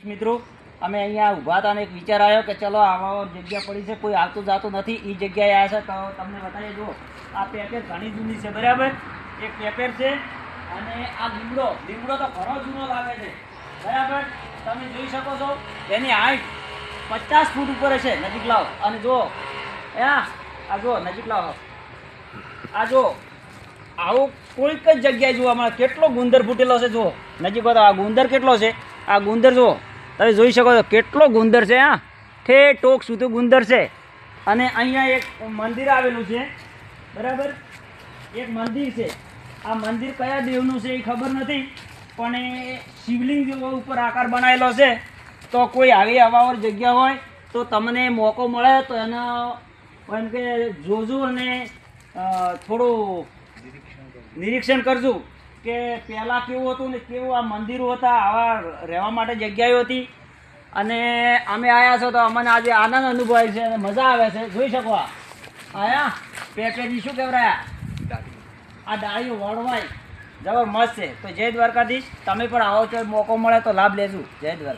મિત્રો અમે અહીંયા ઊભા હતા અને એક વિચાર આવ્યો કે ચલો આવા જગ્યા પડી છે, કોઈ આવતું જાતું નથી, એ જગ્યાએ આવ્યા છે તો તમને બતાવીએ. જુઓ આ પેપેર ઘણી જૂની છે, બરાબર. એક પેપેર છે અને આ લીમડો તો ઘણો જૂનો લાગે છે, બરાબર. તમે જોઈ શકો છો એની હાઈટ 50 ફૂટ ઉપર છે. નજીક લાવો અને જુઓ આ જુઓ, નજીક લાવો. આ જુઓ આવું કોઈક જ જગ્યાએ જોવા મળે. કેટલો ગુંદર ફૂટેલો છે જુઓ, નજીક બતાવો. આ ગુંદર કેટલો છે, આ ગુંદર જુઓ, તમે જોઈ શકો છો કેટલો ગુંદર છે. ઠે ટોક સુધી ગુંદર છે. અને અહીંયા એક મંદિર આવેલું છે, બરાબર. એક મંદિર છે. આ મંદિર કયા દેવનું છે એ ખબર નથી, પણ એ શિવલિંગ જેવો ઉપર આકાર બનાવેલો છે. તો કોઈ આવી અવાવર જગ્યા હોય તો તમને મોકો મળે તો એનો એમ કે જોજો અને થોડું નિરીક્ષણ કરજો કે પહેલાં કેવું હતું ને કેવું આ મંદિરો હતા, આવા રહેવા માટે જગ્યાઓ હતી. અને અમે આવ્યા છો તો અમને આજે આનંદ અનુભવાય છે અને મજા આવે છે. જોઈ શકો આયા પેકેજી શું કહેવાય, આ ડાળીઓ વળવાય જબરમસ્ત છે. તો જય દ્વારકાધીશ. તમે પણ આવો છો, મોકો મળે તો લાભ લેજો. જય દ્વારકા.